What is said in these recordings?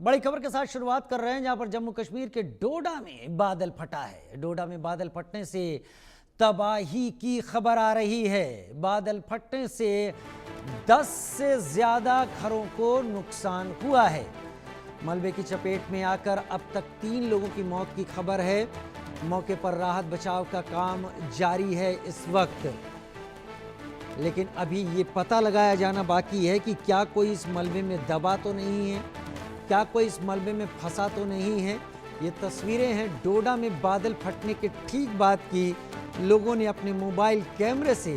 बड़ी खबर के साथ शुरुआत कर रहे हैं, जहां पर जम्मू कश्मीर के डोडा में बादल फटा है। डोडा में बादल फटने से तबाही की खबर आ रही है। बादल फटने से 10 से ज्यादा घरों को नुकसान हुआ है। मलबे की चपेट में आकर अब तक 3 लोगों की मौत की खबर है। मौके पर राहत बचाव का काम जारी है इस वक्त, लेकिन अभी ये पता लगाया जाना बाकी है कि क्या कोई इस मलबे में दबा तो नहीं है, क्या कोई इस मलबे में फंसा तो नहीं है। ये तस्वीरें हैं डोडा में बादल फटने के ठीक बाद की। लोगों ने अपने मोबाइल कैमरे से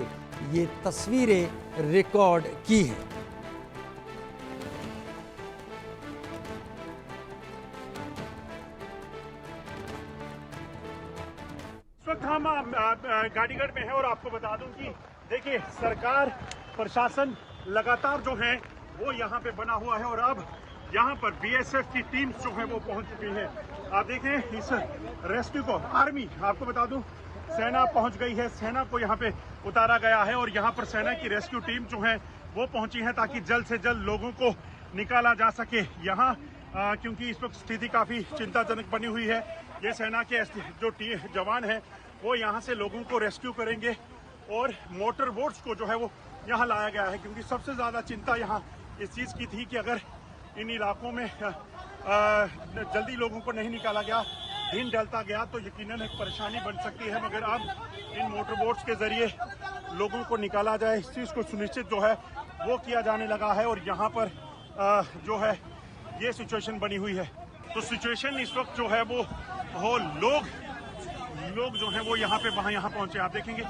ये तस्वीरें रिकॉर्ड की हैं। इस वक्त हम गाड़ीगढ़ में हैं और आपको बता दूं कि देखिए सरकार प्रशासन लगातार जो है वो यहाँ पे बना हुआ है और अब यहाँ पर बीएसएफ की टीम्स जो है वो पहुंच चुकी है। आप देखें इस रेस्क्यू को आर्मी, आपको बता दूं सेना पहुंच गई है। सेना को यहाँ पे उतारा गया है और यहाँ पर सेना की रेस्क्यू टीम जो है वो पहुंची है ताकि जल्द से जल्द लोगों को निकाला जा सके यहाँ, क्योंकि इस वक्त स्थिति काफी चिंताजनक बनी हुई है। ये सेना के जो जवान है वो यहाँ से लोगों को रेस्क्यू करेंगे और मोटर बोट्स को जो है वो यहाँ लाया गया है, क्योंकि सबसे ज्यादा चिंता यहाँ इस चीज की थी कि अगर इन इलाकों में जल्दी लोगों को नहीं निकाला गया, दिन ढलता गया तो यकीनन एक परेशानी बन सकती है। मगर अब इन मोटर बोट्स के जरिए लोगों को निकाला जाए, इस चीज को सुनिश्चित जो है वो किया जाने लगा है और यहाँ पर जो है ये सिचुएशन बनी हुई है। तो सिचुएशन इस वक्त जो है वो लोग जो हैं वो यहाँ पहुंचे। आप देखेंगे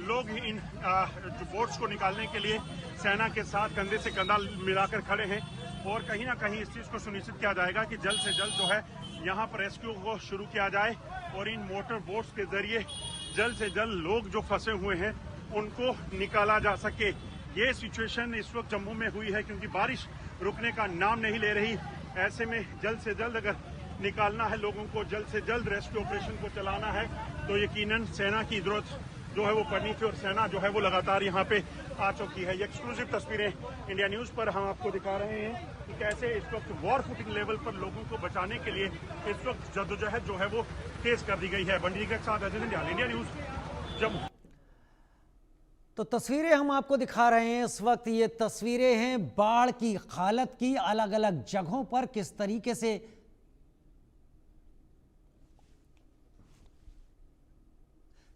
लोग इन जो बोट्स को निकालने के लिए सेना के साथ कंधे से कंधा मिलाकर खड़े हैं और कहीं ना कहीं इस चीज को सुनिश्चित किया जाएगा कि जल्द से जल्द जो है यहाँ पर रेस्क्यू को शुरू किया जाए और इन मोटर बोट्स के जरिए जल्द से जल्द लोग जो फंसे हुए हैं उनको निकाला जा सके। ये सिचुएशन इस वक्त जम्मू में हुई है क्योंकि बारिश रुकने का नाम नहीं ले रही। ऐसे में जल्द से जल्द अगर निकालना है लोगों को, जल्द से जल्द रेस्क्यू ऑपरेशन को चलाना है तो यकीनन सेना की जरूरत जो है वो पड़नी थी और सेना जो है वो लगातार यहाँ पे आ चुकी है। ये एक्सक्लूसिव तस्वीरें इंडिया न्यूज पर हम आपको दिखा रहे हैं कि कैसे इस वक्त वॉर फुटिंग लेवल पर लोगों को बचाने के लिए इस वक्त जद्दोजहद जो है वो तेज कर दी गई है। बंडी के साथ अजय निंजाल, इंडिया न्यूज, जम्मू। तो तस्वीरें हम आपको दिखा रहे हैं इस वक्त। ये तस्वीरें हैं बाढ़ की हालत की, अलग अलग जगहों पर किस तरीके से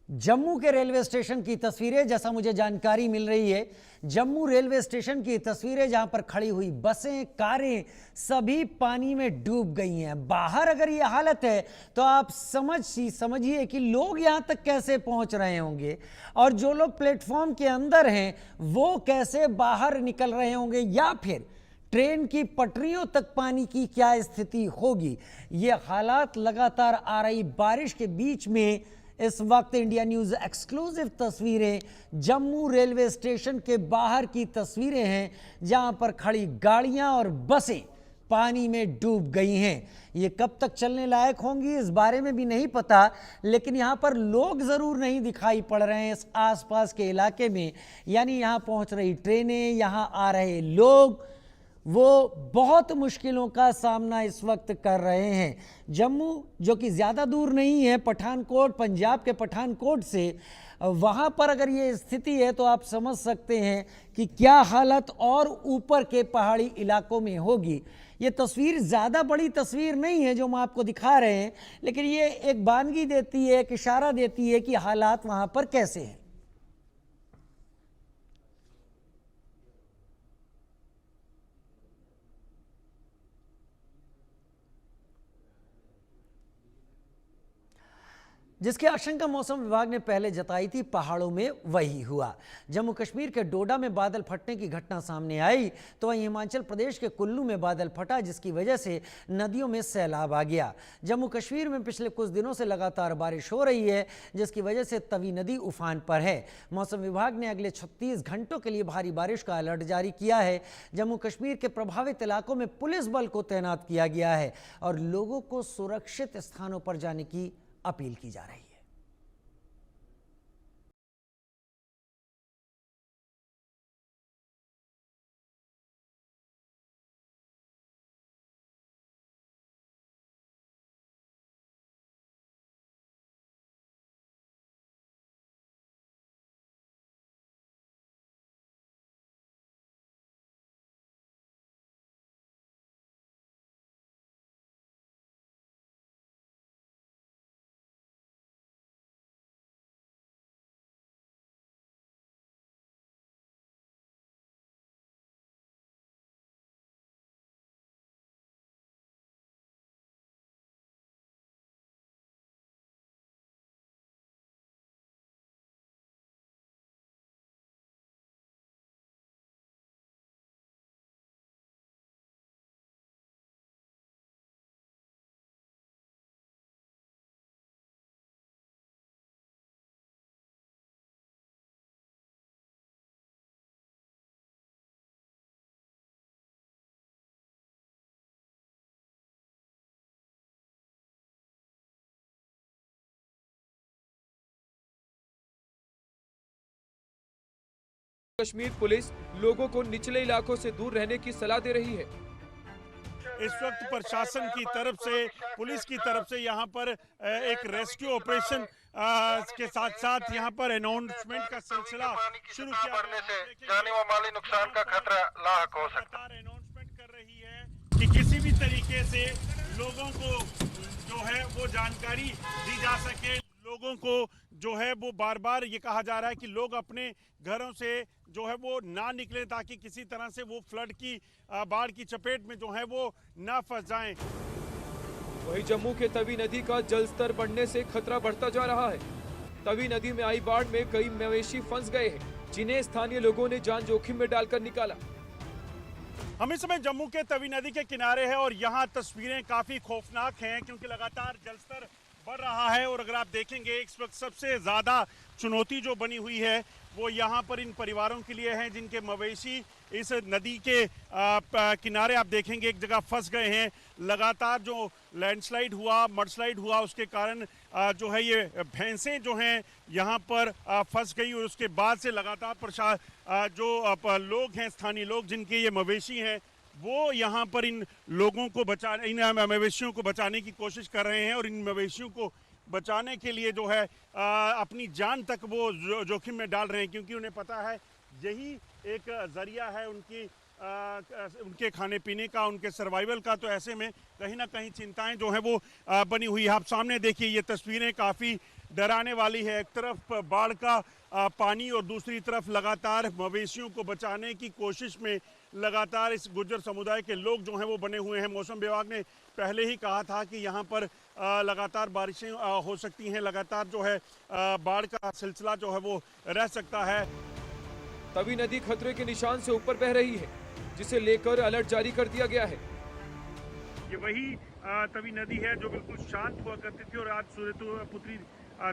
जम्मू के रेलवे स्टेशन की तस्वीरें, जैसा मुझे जानकारी मिल रही है जम्मू रेलवे स्टेशन की तस्वीरें, जहां पर खड़ी हुई बसें, कारें सभी पानी में डूब गई हैं। बाहर अगर ये हालत है तो आप समझिए कि लोग यहां तक कैसे पहुंच रहे होंगे और जो लोग प्लेटफॉर्म के अंदर हैं वो कैसे बाहर निकल रहे होंगे, या फिर ट्रेन की पटरियों तक पानी की क्या स्थिति होगी। ये हालात लगातार आ रही बारिश के बीच में इस वक्त इंडिया न्यूज एक्सक्लूसिव तस्वीरें जम्मू रेलवे स्टेशन के बाहर की तस्वीरें हैं, जहां पर खड़ी गाड़ियां और बसें पानी में डूब गई हैं। ये कब तक चलने लायक होंगी इस बारे में भी नहीं पता, लेकिन यहां पर लोग जरूर नहीं दिखाई पड़ रहे हैं इस आसपास के इलाके में। यानी यहां पहुंच रही ट्रेनें, यहां आ रहे लोग, वो बहुत मुश्किलों का सामना इस वक्त कर रहे हैं। जम्मू जो कि ज़्यादा दूर नहीं है पठानकोट, पंजाब के पठानकोट से, वहाँ पर अगर ये स्थिति है तो आप समझ सकते हैं कि क्या हालत और ऊपर के पहाड़ी इलाकों में होगी। ये तस्वीर ज़्यादा बड़ी तस्वीर नहीं है जो हम आपको दिखा रहे हैं, लेकिन ये एक बानगी देती है, एक इशारा देती है कि हालात वहाँ पर कैसे हैं। जिसकी आशंका मौसम विभाग ने पहले जताई थी, पहाड़ों में वही हुआ। जम्मू कश्मीर के डोडा में बादल फटने की घटना सामने आई तो वहीं हिमाचल प्रदेश के कुल्लू में बादल फटा, जिसकी वजह से नदियों में सैलाब आ गया। जम्मू कश्मीर में पिछले कुछ दिनों से लगातार बारिश हो रही है, जिसकी वजह से तवी नदी उफान पर है। मौसम विभाग ने अगले 36 घंटों के लिए भारी बारिश का अलर्ट जारी किया है। जम्मू कश्मीर के प्रभावित इलाकों में पुलिस बल को तैनात किया गया है और लोगों को सुरक्षित स्थानों पर जाने की अपील की जा रही है। कश्मीर पुलिस लोगों को निचले इलाकों से दूर रहने की सलाह दे रही है। इस वक्त प्रशासन की तरफ से, पुलिस की तरफ से यहाँ पर एक रेस्क्यू ऑपरेशन के साथ साथ यहाँ पर अनाउंसमेंट का सिलसिला शुरू किया बढ़ने से जानी व माली नुकसान का खतरा लाहक हो सकता है। अनाउंसमेंट कर रही है कि किसी भी तरीके से लोगों को जो है वो जानकारी दी जा सके। लोगों को जो है वो बार बार ये कहा जा रहा है कि लोग अपने घरों से जो है वो ना निकलें ताकि किसी तरह से वो फ्लड की बाढ़ की चपेट में जो है वो ना फंस जाएं। वहीं जम्मू के तवी नदी का जलस्तर बढ़ने से खतरा बढ़ता जा रहा है। तवी नदी में आई बाढ़ में कई मवेशी फंस गए हैं, जिन्हें स्थानीय लोगों ने जान जोखिम में डालकर निकाला। हम इस समय जम्मू के तवी नदी के किनारे हैं और यहाँ तस्वीरें काफी खौफनाक हैं क्योंकि लगातार जलस्तर बढ़ रहा है। और अगर आप देखेंगे इस वक्त सबसे ज्यादा चुनौती जो बनी हुई है वो यहाँ पर इन परिवारों के लिए हैं जिनके मवेशी इस नदी के किनारे आप देखेंगे एक जगह फंस गए हैं। लगातार जो लैंडस्लाइड हुआ, मडस्लाइड हुआ, उसके कारण जो है ये भैंसें जो हैं यहाँ पर फंस गई और उसके बाद से लगातार जो लोग हैं, स्थानीय लोग जिनके ये मवेशी हैं, वो यहाँ पर इन लोगों को इन मवेशियों को बचाने की कोशिश कर रहे हैं और इन मवेशियों को बचाने के लिए जो है अपनी जान तक वो जोखिम में डाल रहे हैं क्योंकि उन्हें पता है यही एक जरिया है उनके खाने पीने का, उनके सर्वाइवल का। तो ऐसे में कहीं ना कहीं चिंताएं जो है वो बनी हुई है। आप सामने देखिए ये तस्वीरें काफ़ी डराने वाली है। एक तरफ बाढ़ का पानी और दूसरी तरफ लगातार मवेशियों को बचाने की कोशिश में लगातार इस गुर्जर समुदाय के लोग जो हैं वो बने हुए हैं। मौसम विभाग ने पहले ही कहा था कि यहाँ पर लगातार बारिशें हो सकती हैं, लगातार जो है बाढ़ का सिलसिला जो है वो रह सकता है। तवी नदी खतरे के निशान से ऊपर बह रही है, जिसे लेकर अलर्ट जारी कर दिया गया है। ये वही तवी नदी है जो बिल्कुल शांत हुआ करती थी और आज सूर्यपुत्री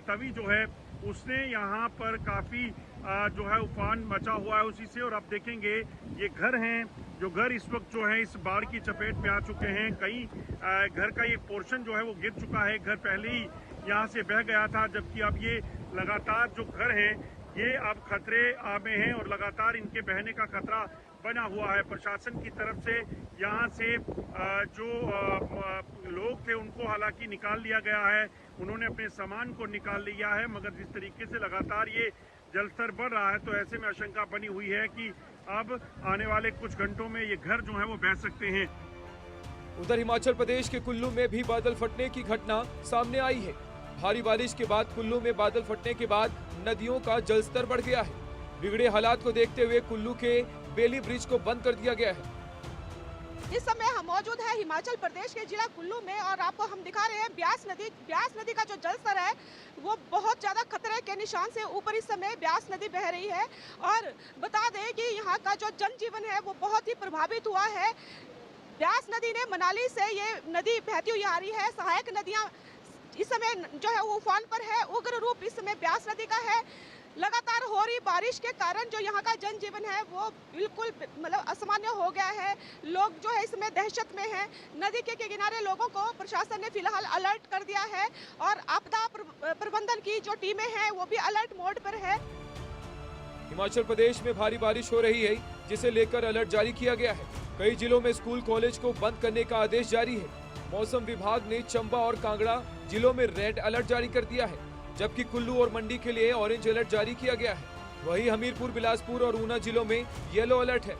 तवी जो है उसने यहाँ पर काफ़ी जो है उफान मचा हुआ है उसी से। और आप देखेंगे ये घर हैं, जो घर इस वक्त जो है इस बाढ़ की चपेट में आ चुके हैं। कई घर का ये पोर्शन जो है वो गिर चुका है, घर पहले ही यहाँ से बह गया था, जबकि अब ये लगातार जो घर हैं ये अब खतरे में हैं और लगातार इनके बहने का खतरा बना हुआ है। प्रशासन की तरफ से यहाँ से जो लोग थे उनको हालांकि निकाल लिया गया है, उन्होंने अपने सामान को निकाल लिया है, मगर जिस तरीके से लगातार ये जलस्तर बढ़ रहा है तो ऐसे में आशंका बनी हुई है कि अब आने वाले कुछ घंटों में ये घर जो है वो बह सकते हैं। उधर हिमाचल प्रदेश के कुल्लू में भी बादल फटने की घटना सामने आई है। भारी बारिश के बाद कुल्लू में बादल फटने के बाद नदियों का जलस्तर बढ़ गया है। बिगड़े हालात को देखते हुए कुल्लू के बेली ब्रिज को बंद कर दिया गया है। इस समय हम मौजूद है हिमाचल प्रदेश के जिला कुल्लू में और आपको हम दिखा रहे हैं ब्यास नदी का जो जलस्तर है वो बहुत ज्यादा खतरे के निशान से ऊपर इस समय ब्यास नदी बह रही है। और बता दें कि यहाँ का जो जनजीवन है वो बहुत ही प्रभावित हुआ है। ब्यास नदी ने मनाली से ये नदी बहती हुई आ रही है। सहायक नदियाँ इस समय जो है वो उफान पर है। उग्र रूप इस समय ब्यास नदी का है। लगातार हो रही बारिश के कारण जो यहाँ का जनजीवन है वो बिल्कुल मतलब असामान्य हो गया है। लोग जो है इसमें दहशत में हैं। नदी के किनारे लोगों को प्रशासन ने फिलहाल अलर्ट कर दिया है और आपदा प्रबंधन की जो टीमें हैं वो भी अलर्ट मोड पर है। हिमाचल प्रदेश में भारी बारिश हो रही है, जिसे लेकर अलर्ट जारी किया गया है। कई जिलों में स्कूल कॉलेज को बंद करने का आदेश जारी है। मौसम विभाग ने चंबा और कांगड़ा जिलों में रेड अलर्ट जारी कर दिया है, जबकि कुल्लू और मंडी के लिए ऑरेंज अलर्ट जारी किया गया है। वहीं हमीरपुर, बिलासपुर और ऊना जिलों में येलो अलर्ट है।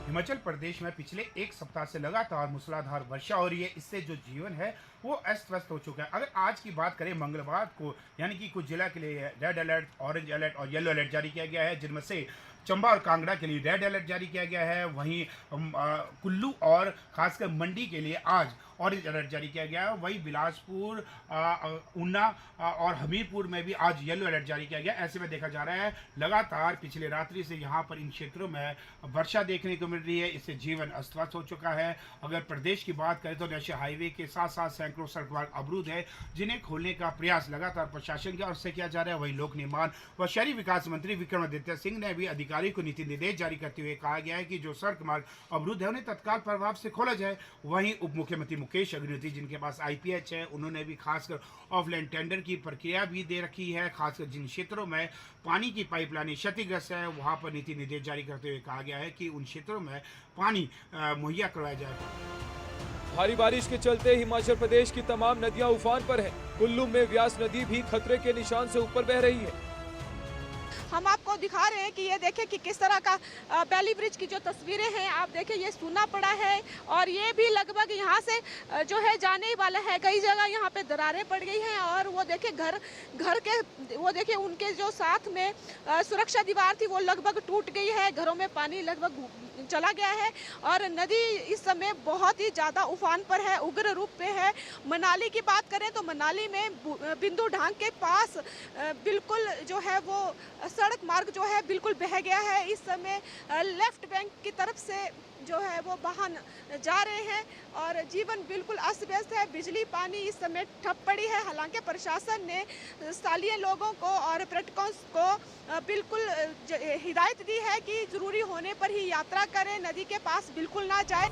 हिमाचल प्रदेश में पिछले एक सप्ताह से लगातार मूसलाधार वर्षा हो रही है। इससे जो जीवन है वो अस्त व्यस्त हो चुका है। अगर आज की बात करें, मंगलवार को यानी कि कुछ जिला के लिए रेड अलर्ट, ऑरेंज अलर्ट और येलो अलर्ट जारी किया गया है, जिनमें से चंबा और कांगड़ा के लिए रेड अलर्ट जारी किया गया है। वहीं कुल्लू और खासकर मंडी के लिए आज ऑरेंज अलर्ट जारी किया गया है। वहीं बिलासपुर, ऊना और हमीरपुर में भी आज येलो अलर्ट जारी किया गया। ऐसे में देखा जा रहा है लगातार पिछले रात्रि से यहाँ पर इन क्षेत्रों में वर्षा देखने को मिल रही है। इससे जीवन अस्त व्यस्त हो चुका है। अगर प्रदेश की बात करें तो नेशनल हाईवे के साथ साथ सैकड़ों सड़क मार्ग अवरुद्ध है, जिन्हें खोलने का प्रयास लगातार प्रशासन की ओर से किया जा रहा है। वहीं लोक निर्माण व शहरी विकास मंत्री विक्रमादित्य सिंह ने भी अधिकारी अधिकारियों को नीति निर्देश जारी करते हुए कहा गया है कि जो सड़क मार्ग अवरुद्ध है उन्हें तत्काल प्रभाव से खोला जाए। वहीं उप मुख्यमंत्री मुकेश अग्निहोत्री जिनके पास IPH है, उन्होंने भी खासकर ऑफलाइन टेंडर की प्रक्रिया भी दे रखी है। खासकर जिन क्षेत्रों में पानी की पाइपलाइनें क्षतिग्रस्त है वहां पर नीति निर्देश जारी करते हुए कहा गया है कि उन क्षेत्रों में पानी मुहैया करवाया जाए। भारी बारिश के चलते हिमाचल प्रदेश की तमाम नदियां उफान पर हैं। कुल्लू में व्यास नदी भी खतरे के निशान से ऊपर बह रही है। हम आपको दिखा रहे हैं कि ये देखें कि किस तरह का बैली ब्रिज की जो तस्वीरें हैं, आप देखें ये सूना पड़ा है और ये भी लगभग यहाँ से जो है जाने ही वाला है। कई जगह यहाँ पे दरारें पड़ गई हैं और वो देखें घर के वो देखें उनके जो साथ में सुरक्षा दीवार थी वो लगभग टूट गई है। घरों में पानी लगभग चला गया है और नदी इस समय बहुत ही ज़्यादा उफान पर है, उग्र रूप पे है। मनाली की बात करें तो मनाली में बिंदु ढांग के पास बिल्कुल जो है वो सड़क मार्ग जो है बिल्कुल बह गया है। इस समय लेफ्ट बैंक की तरफ से जो है वो वाहन जा रहे हैं और जीवन बिल्कुल अस्त व्यस्त है। बिजली पानी इस समय ठप पड़ी है। हालांकि प्रशासन ने स्थानीय लोगों को और पर्यटकों को बिल्कुल हिदायत दी है कि जरूरी होने पर ही यात्रा करें, नदी के पास बिल्कुल ना जाए।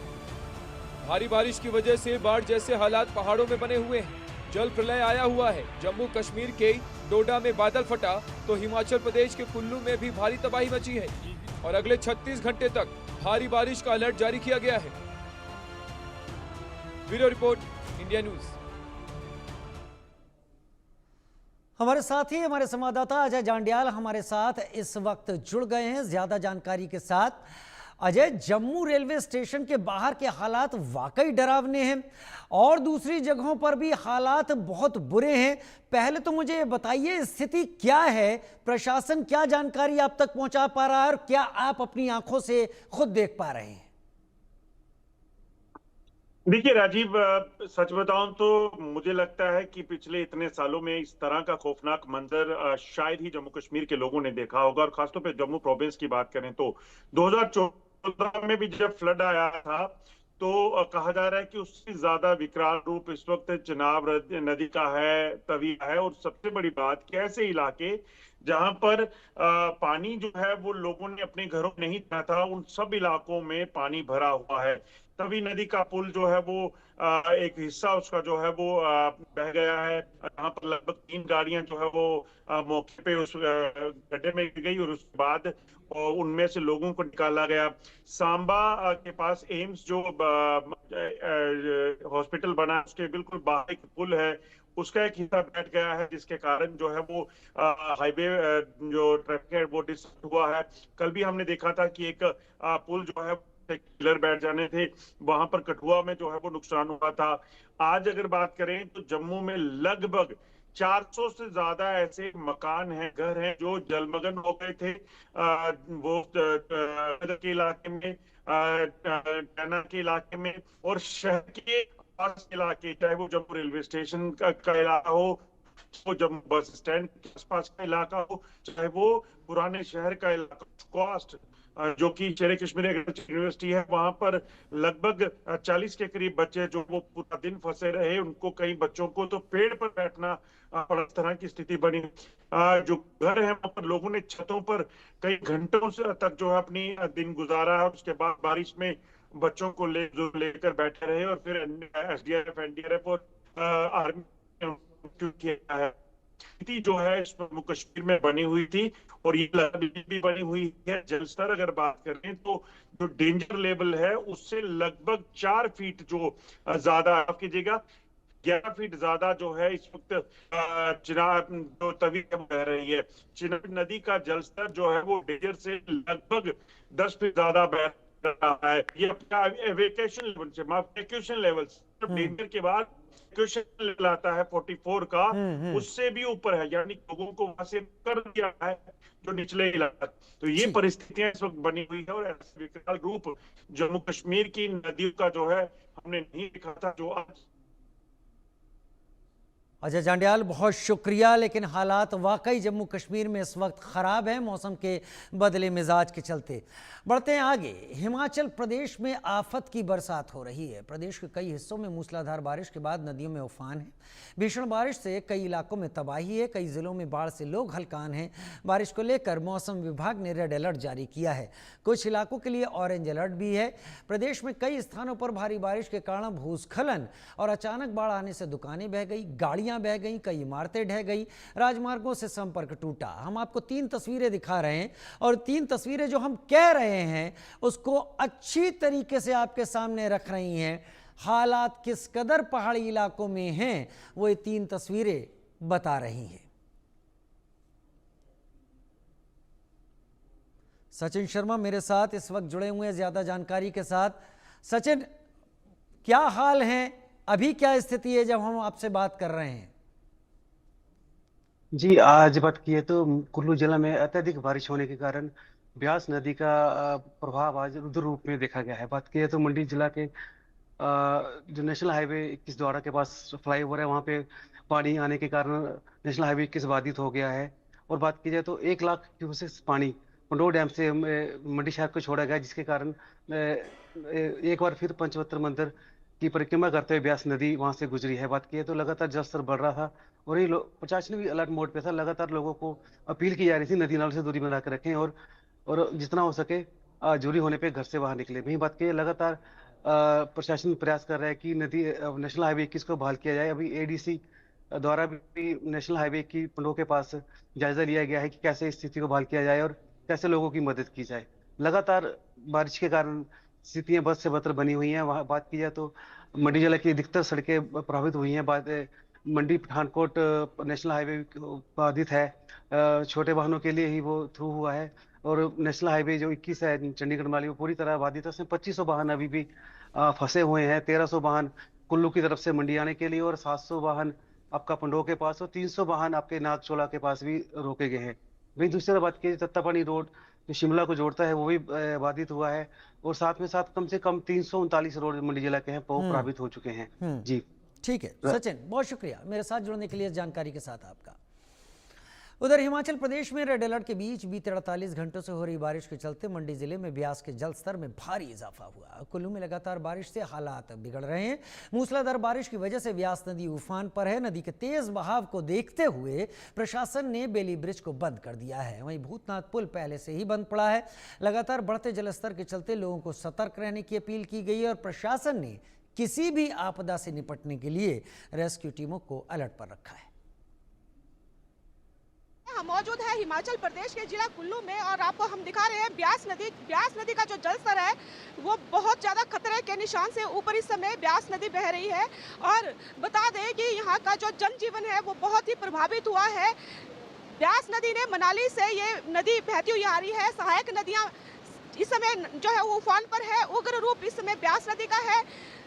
भारी बारिश की वजह से बाढ़ जैसे हालात पहाड़ों में बने हुए हैं। जल प्रलय आया हुआ है। जम्मू कश्मीर के डोडा में बादल फटा तो हिमाचल प्रदेश के कुल्लू में भी भारी तबाही मची है और अगले 36 घंटे तक भारी बारिश का अलर्ट जारी किया गया है। Bureau report, India news. हमारे साथी हमारे संवाददाता अजय जांडियाल हमारे साथ इस वक्त जुड़ गए हैं ज्यादा जानकारी के साथ। अजय, जम्मू रेलवे स्टेशन के बाहर के हालात वाकई डरावने हैं और दूसरी जगहों पर भी हालात बहुत बुरे हैं। पहले तो मुझे ये बताइए स्थिति क्या है, प्रशासन क्या जानकारी आप तक पहुंचा पा रहा है और क्या आप अपनी आंखों से खुद देख पा रहे हैं? देखिए राजीव, सच बताऊं तो मुझे लगता है कि पिछले इतने सालों में इस तरह का खौफनाक मंजर शायद ही जम्मू कश्मीर के लोगों ने देखा होगा। और खासतौर पे जम्मू प्रोविंस की बात करें तो 2014 में भी जब फ्लड आया था तो कहा जा रहा है कि उससे ज्यादा विकराल रूप इस वक्त चिनाब नदी का है, तवी है। और सबसे बड़ी बात कि ऐसे इलाके जहां पर पानी जो है वो लोगों ने अपने घरों में नहीं था, उन सब इलाकों में पानी भरा हुआ है। तवी नदी का पुल जो है वो एक हिस्सा उसका जो है वो बह गया है। यहाँ पर लगभग 3 गाड़ियां जो है वो मौके पे उस गड्ढे में गिर गई और उसके बाद उनमें से लोगों को निकाला गया। सांबा के पास एम्स जो हॉस्पिटल बना है उसके बिल्कुल बाहर एक पुल है, उसका एक हिस्सा बैठ गया है जिसके कारण जो है वो हाईवे जो ट्रैफिक है वो डिस्टर्ब हुआ है। कल भी हमने देखा था कि एक पुल जो है पिलर बैठ जाने थे, वहां पर कठुआ में जो है वो नुकसान हुआ था। आज अगर बात करें तो जम्मू में लगभग 400 से ज्यादा ऐसे मकान हैं, घर हैं जो जलमग्न हो गए थे। वो के इलाके में, टैना के इलाके में और शहर के पास इलाके, चाहे वो जम्मू रेलवे स्टेशन का इलाका हो, वो जम्मू बस स्टैंड के आसपास का इलाका हो, चाहे वो पुराने शहर का इलाका, कॉस्ट जो कि शेर कश्मीर यूनिवर्सिटी है, वहां पर लगभग 40 के करीब बच्चे जो वो पूरा दिन फंसे रहे। उनको कई बच्चों को तो पेड़ पर बैठना पड़ा, इस तरह की स्थिति बनी। जो घर है वहां पर लोगों ने छतों पर कई घंटों तक जो है अपनी दिन गुजारा है। उसके बाद बारिश में बच्चों को लेकर बैठे रहे और फिर SDRF, NDRF और आर्मी किया है। स्थिति जो है जम्मू कश्मीर में बनी हुई थी और ये भी बनी हुई है। जलस्तर अगर बात करें तो जो डेंजर लेवल है उससे लगभग 4 फीट जो ज्यादा, आप कीजिएगा 11 फीट ज्यादा जो है इस वक्त चिनाब जो तवी बह रही है। चिनाब नदी का जलस्तर जो है वो डेंजर से लगभग 10 फीट ज्यादा बह रहा है। ये अपना एवेक्यूएशन लेवल से, एवेक्यूएशन लेवल डेंजर के बाद क्वेश्चन लेवल आता है 44 का, उससे भी ऊपर है, यानी लोगों को वहां से कर दिया है जो निचले इलाके। तो ये परिस्थितियां इस वक्त बनी हुई है और ऐसा विकराल रूप जम्मू कश्मीर की नदियों का जो है हमने नहीं देखा था जो आज। अजय जांडियाल, बहुत शुक्रिया। लेकिन हालात वाकई जम्मू कश्मीर में इस वक्त ख़राब है मौसम के बदले मिजाज के चलते। बढ़ते हैं आगे। हिमाचल प्रदेश में आफत की बरसात हो रही है। प्रदेश के कई हिस्सों में मूसलाधार बारिश के बाद नदियों में उफान है। भीषण बारिश से कई इलाकों में तबाही है। कई जिलों में बाढ़ से लोग हलकान हैं। बारिश को लेकर मौसम विभाग ने रेड अलर्ट जारी किया है। कुछ इलाकों के लिए ऑरेंज अलर्ट भी है। प्रदेश में कई स्थानों पर भारी बारिश के कारण भूस्खलन और अचानक बाढ़ आने से दुकानें बह गई, गाड़ियां बह गई, कई इमारतें ढह गई, राजमार्गों से संपर्क टूटा। हम आपको 3 तस्वीरें दिखा रहे हैं और 3 तस्वीरें जो हम कह रहे हैं उसको अच्छी तरीके से आपके सामने रख रही हैं। हालात किस कदर पहाड़ी इलाकों में हैं वो ये 3 तस्वीरें बता रही हैं। सचिन शर्मा मेरे साथ इस वक्त जुड़े हुए हैं ज्यादा जानकारी के साथ। सचिन, क्या हाल है अभी, क्या स्थिति है जब हम आपसे बात कर रहे हैं? जी, आज बात की है तो कुल्लू जिला में अत्यधिक बारिश होने के कारण ब्यास नदी का प्रभाव आज रुद्र रूप में देखा गया है। बात की है तो मंडी जिला के जो नेशनल हाईवे 21 द्वारा के पास फ्लाईओवर है, वहाँ पे पानी आने के कारण नेशनल हाईवे 21 बाधित हो गया है। और बात की जाए तो 1 लाख क्यूसेक पानी पंडोह डैम से मंडी शहर को छोड़ा गया, जिसके कारण एक बार फिर पंचवत्र मंदिर की परिक्रमा करते हुए ब्यास नदी वहां से गुजरी है। बात की है तो लगातार जलस्तर बढ़ रहा था और ये प्रशासन भी अलर्ट मोड पे था। लगातार लोगों को अपील की जा रही थी नदी नालों से दूरी बना कर रखें और जितना हो सके जरूरी होने पे घर से बाहर निकले। वहीं बात की है लगातार प्रशासन प्रयास कर रहा है कि नदी नेशनल हाईवे 21 को बहाल किया जाए। अभी एडीसी द्वारा भी नेशनल हाईवे की पंडोह के पास जायजा लिया गया है कि कैसे इस स्थिति को बहाल किया जाए और कैसे लोगों की मदद की जाए। लगातार बारिश के कारण स्थितियां बद से बदतर बनी हुई हैं। वहाँ बात की जाए तो मंडी जिला की अधिकतर सड़कें प्रभावित हुई हैं। मंडी पठानकोट नेशनल हाईवे बाधित है, छोटे वाहनों के लिए ही वो थ्रू हुआ है। और नेशनल हाईवे जो 21 है चंडीगढ़ वाली, वो पूरी तरह बाधित है। उसमें 2500 वाहन अभी भी फंसे हुए हैं। 1300 वाहन कुल्लू की तरफ से मंडी आने के लिए और 700 वाहन आपका पंडोह के पास और 300 वाहन आपके नागचोला के पास भी रोके गए हैं। वहीं दूसरी बात की तत्तापानी रोड जो शिमला को जोड़ता है वो भी बाधित हुआ है और साथ में साथ कम से कम 339 रोड मंडी जिला के हैं वो प्रभावित हो चुके हैं। जी ठीक है सचिन, बहुत शुक्रिया मेरे साथ जुड़ने के लिए इस जानकारी के साथ आपका। उधर हिमाचल प्रदेश में रेड अलर्ट के बीच बीते 48 घंटों से हो रही बारिश के चलते मंडी जिले में ब्यास के जल स्तर में भारी इजाफा हुआ। कुल्लू में लगातार बारिश से हालात बिगड़ रहे हैं। मूसलाधार बारिश की वजह से ब्यास नदी उफान पर है। नदी के तेज बहाव को देखते हुए प्रशासन ने बेली ब्रिज को बंद कर दिया है। वहीं भूतनाथ पुल पहले से ही बंद पड़ा है। लगातार बढ़ते जलस्तर के चलते लोगों को सतर्क रहने की अपील की गई है और प्रशासन ने किसी भी आपदा से निपटने के लिए रेस्क्यू टीमों को अलर्ट पर रखा है। हम मौजूद है हिमाचल प्रदेश के जिला कुल्लू में और आपको हम दिखा रहे हैं ब्यास नदी का जो जल स्तर है वो बहुत ज़्यादा खतरे के निशान से ऊपर इस समय ब्यास नदी बह रही है। और बता दें कि यहाँ का जो जनजीवन है वो बहुत ही प्रभावित हुआ है। ब्यास नदी ने मनाली से ये नदी बहती हुई आ रही है। सहायक नदियाँ इस समय जो है वो उफान पर है। उग्र रूप इस समय ब्यास नदी का है।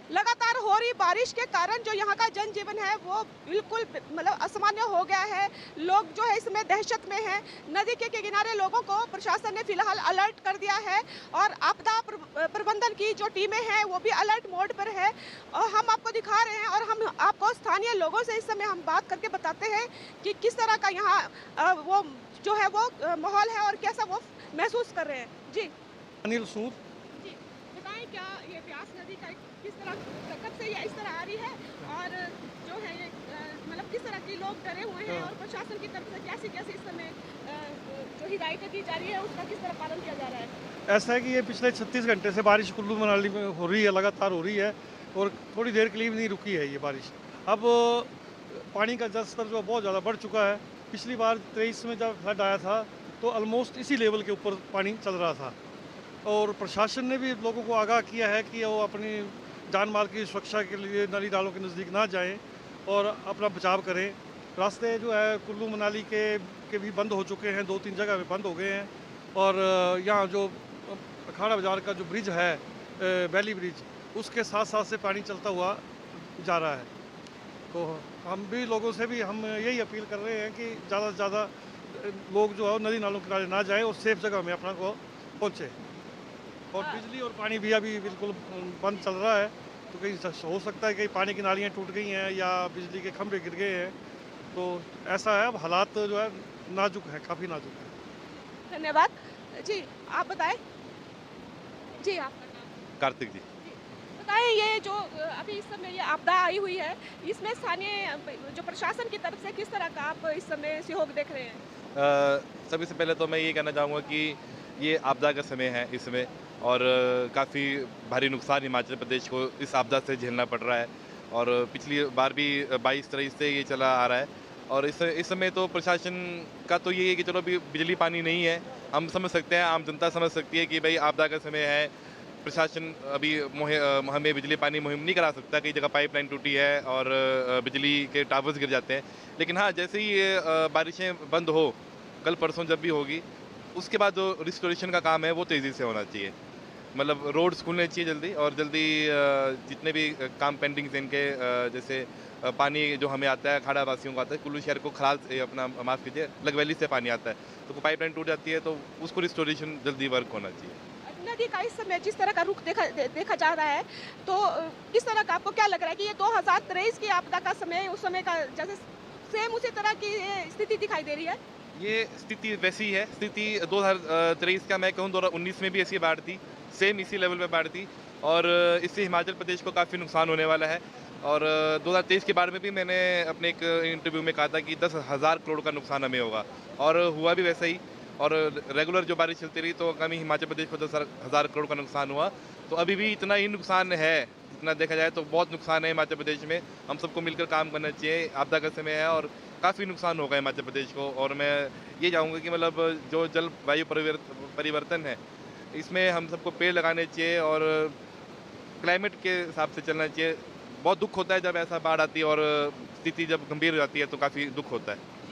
लगातार हो रही बारिश के कारण जो यहाँ का जनजीवन है वो बिल्कुल मतलब असामान्य हो गया है। लोग जो है इसमें दहशत में हैं। नदी के किनारे लोगों को प्रशासन ने फिलहाल अलर्ट कर दिया है और आपदा प्रबंधन की जो टीमें हैं वो भी अलर्ट मोड पर है। और हम आपको दिखा रहे हैं और हम आपको स्थानीय लोगों से इस समय हम बात करके बताते हैं कि किस तरह का यहाँ वो जो है वो माहौल है और कैसा वो महसूस कर रहे हैं। जी अनिल सूद, बताएं क्या ये ब्यास नदी का किस तरह कब से ये इस तरह आ रही है और जो है ये मतलब किस तरह के लोग डरे हुए हैं और प्रशासन की तरफ से कैसे कैसे इस समय जो हिदायतें दी जा रही है उसका किस तरह पालन किया जा रहा है? ऐसा है कि ये पिछले 36 घंटे से बारिश कुल्लू मनाली में हो रही है, लगातार हो रही है और थोड़ी देर के लिए भी नहीं रुकी है ये बारिश। अब पानी का जल स्तर जो बहुत ज़्यादा बढ़ चुका है। पिछली बार 23 में जब फ्लड आया था तो ऑलमोस्ट इसी लेवल के ऊपर पानी चल रहा था और प्रशासन ने भी लोगों को आगाह किया है कि वो अपनी जान माल की सुरक्षा के लिए नदी नालों के नज़दीक ना जाएं और अपना बचाव करें। रास्ते जो है कुल्लू मनाली के भी बंद हो चुके हैं, 2-3 जगह में बंद हो गए हैं और यहाँ जो अखाड़ा बाज़ार का जो ब्रिज है वैली ब्रिज, उसके साथ साथ से पानी चलता हुआ जा रहा है। तो हम भी लोगों से भी हम यही अपील कर रहे हैं कि ज़्यादा से ज़्यादा लोग जो है नदी नालों किनारे ना जाएं और सेफ जगह में अपना को पहुँचे। और बिजली और पानी भी अभी बिल्कुल बंद चल रहा है, तो कहीं हो सकता है कि पानी की नालियाँ टूट गई हैं या बिजली के खंभे गिर गए हैं। तो ऐसा है, अब हालात जो है नाजुक है, काफ़ी नाजुक है। धन्यवाद जी। आप बताएं जी, आपका नाम? कार्तिक जी। बताएं, ये जो अभी इस समय ये आपदा आई हुई है, इसमें स्थानीय जो प्रशासन की तरफ से किस तरह का आप इस समय सहयोग देख रहे हैं? सबसे पहले तो मैं ये कहना चाहूँगा कि ये आपदा का समय है इसमें, और काफ़ी भारी नुकसान हिमाचल प्रदेश को इस आपदा से झेलना पड़ रहा है। और पिछली बार भी 22-23 से ये चला आ रहा है। और इस समय तो प्रशासन का तो ये है कि चलो अभी बिजली पानी नहीं है, हम समझ सकते हैं, आम जनता समझ सकती है कि भाई आपदा का समय है, प्रशासन अभी हमें बिजली पानी मुहैया नहीं करा सकता, कई जगह पाइपलाइन टूटी है और बिजली के टावर्स गिर जाते हैं। लेकिन हाँ, जैसे ही ये बारिशें बंद हो, कल परसों जब भी होगी, उसके बाद जो रिस्टोरेशन का काम है वो तेज़ी से होना चाहिए। मतलब रोड्स खुलने चाहिए जल्दी, और जल्दी जितने भी काम पेंडिंग थे इनके, जैसे पानी जो हमें आता है, अखाड़ा वासियों को आता है, कुल्लू शहर को खराल अपना माफ़ कीजिए लगवैली से पानी आता है, तो पाइपलाइन टूट जाती है, तो उसको रिस्टोरेशन जल्दी वर्क होना चाहिए। नदी का इस समय जिस तरह का रुख देखा जा रहा है, तो किस तरह का आपको क्या लग रहा है कि ये 2023 की आपदा का समय, उस समय का जैसे सेम उसी तरह की स्थिति दिखाई दे रही है? ये स्थिति वैसी है, स्थिति 2023 का मैं कहूँ 2019 में भी ऐसी बाढ़ थी, सेम इसी लेवल पे बाढ़ थी, और इससे हिमाचल प्रदेश को काफ़ी नुकसान होने वाला है। और 2023 के बारे में भी मैंने अपने एक इंटरव्यू में कहा था कि 10,000 करोड़ का नुकसान हमें होगा, और हुआ भी वैसा ही। और रेगुलर जो बारिश चलती रही तो कभी हिमाचल प्रदेश को 10,000 करोड़ का नुकसान हुआ। तो अभी भी इतना ही नुकसान है, जितना देखा जाए तो बहुत नुकसान है हिमाचल प्रदेश में। हम सबको मिलकर काम करना चाहिए, आपदा का समय है और काफ़ी नुकसान होगा हिमाचल प्रदेश को। और मैं ये चाहूँगा कि मतलब जो जलवायु परिवर्तन है, इसमें हम सबको पेड़ लगाने चाहिए और क्लाइमेट के हिसाब से चलना चाहिए। बहुत दुख होता है जब ऐसा बाढ़ आती है और स्थिति जब गंभीर हो जाती है, तो काफ़ी दुख होता है।